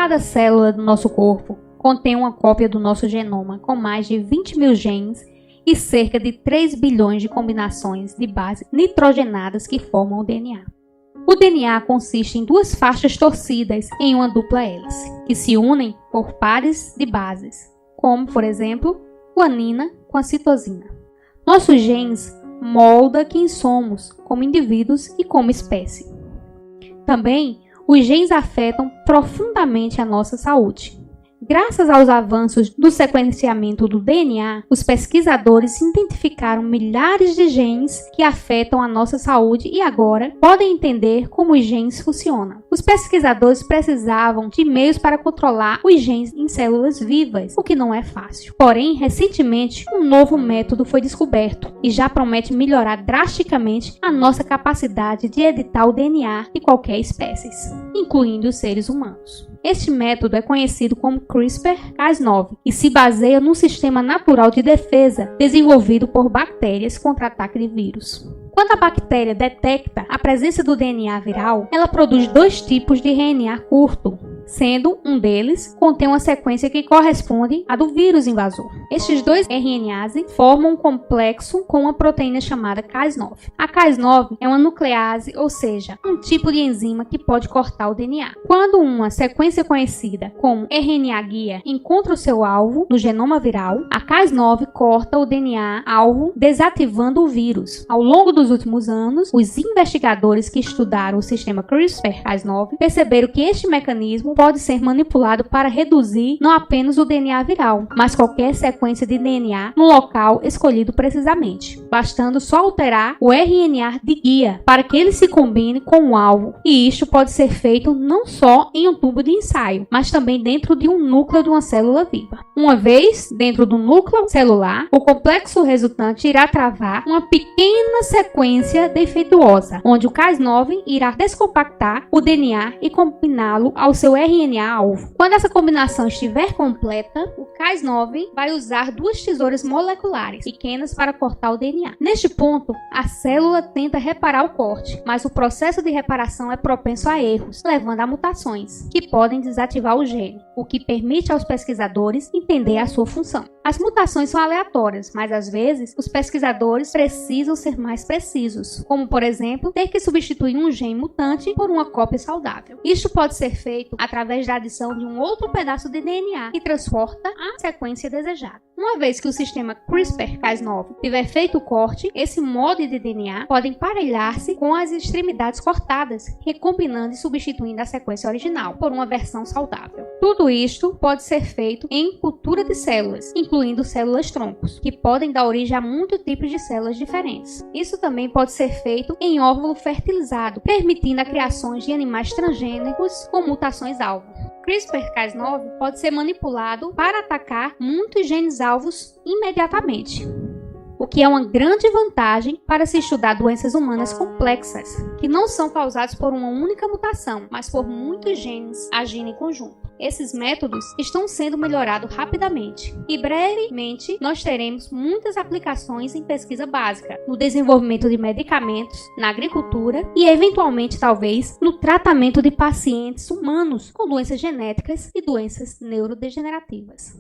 Cada célula do nosso corpo contém uma cópia do nosso genoma com mais de 20 mil genes e cerca de 3 bilhões de combinações de bases nitrogenadas que formam o DNA. O DNA consiste em duas faixas torcidas em uma dupla hélice, que se unem por pares de bases, como, por exemplo, guanina com a citosina. Nossos genes moldam quem somos como indivíduos e como espécie. Também, os genes afetam profundamente a nossa saúde. Graças aos avanços do sequenciamento do DNA, os pesquisadores identificaram milhares de genes que afetam a nossa saúde e agora podem entender como os genes funcionam. Os pesquisadores precisavam de meios para controlar os genes em células vivas, o que não é fácil. Porém, recentemente, um novo método foi descoberto e já promete melhorar drasticamente a nossa capacidade de editar o DNA de qualquer espécie, incluindo os seres humanos. Este método é conhecido como CRISPR-Cas9 e se baseia num sistema natural de defesa desenvolvido por bactérias contra ataque de vírus. Quando a bactéria detecta a presença do DNA viral, ela produz dois tipos de RNA curto, sendo um deles contém uma sequência que corresponde à do vírus invasor. Estes dois RNAs formam um complexo com uma proteína chamada Cas9. A Cas9 é uma nuclease, ou seja, um tipo de enzima que pode cortar o DNA. Quando uma sequência conhecida como RNA guia encontra o seu alvo no genoma viral, a Cas9 corta o DNA alvo, desativando o vírus. Ao longo dos últimos anos, os investigadores que estudaram o sistema CRISPR-Cas9 perceberam que este mecanismo pode ser manipulado para reduzir não apenas o DNA viral, mas qualquer sequência de DNA no local escolhido precisamente, bastando só alterar o RNA de guia para que ele se combine com o alvo, e isto pode ser feito não só em um tubo de ensaio, mas também dentro de um núcleo de uma célula viva. Uma vez dentro do núcleo celular, o complexo resultante irá travar uma pequena sequência defeituosa, onde o Cas9 irá descompactar o DNA e combiná-lo ao seu RNA-alvo. Quando essa combinação estiver completa, o Cas9 vai usar duas tesouras moleculares pequenas para cortar o DNA. Neste ponto, a célula tenta reparar o corte, mas o processo de reparação é propenso a erros, levando a mutações, que podem desativar o gene, o que permite aos pesquisadores entender a sua função. As mutações são aleatórias, mas às vezes os pesquisadores precisam ser mais precisos, como por exemplo, ter que substituir um gene mutante por uma cópia saudável. Isto pode ser feito através da adição de um outro pedaço de DNA que transporta a sequência desejada. Uma vez que o sistema CRISPR-Cas9 tiver feito o corte, esse molde de DNA pode emparelhar-se com as extremidades cortadas, recombinando e substituindo a sequência original por uma versão saudável. Tudo isto pode ser feito em cultura de células, incluindo células-troncos, que podem dar origem a muitos tipos de células diferentes. Isso também pode ser feito em óvulo fertilizado, permitindo a criação de animais transgênicos com mutações-alvo. CRISPR-Cas9 pode ser manipulado para atacar muitos genes-alvos imediatamente, o que é uma grande vantagem para se estudar doenças humanas complexas, que não são causadas por uma única mutação, mas por muitos genes agindo em conjunto. Esses métodos estão sendo melhorados rapidamente e brevemente nós teremos muitas aplicações em pesquisa básica, no desenvolvimento de medicamentos, na agricultura e eventualmente talvez no tratamento de pacientes humanos com doenças genéticas e doenças neurodegenerativas.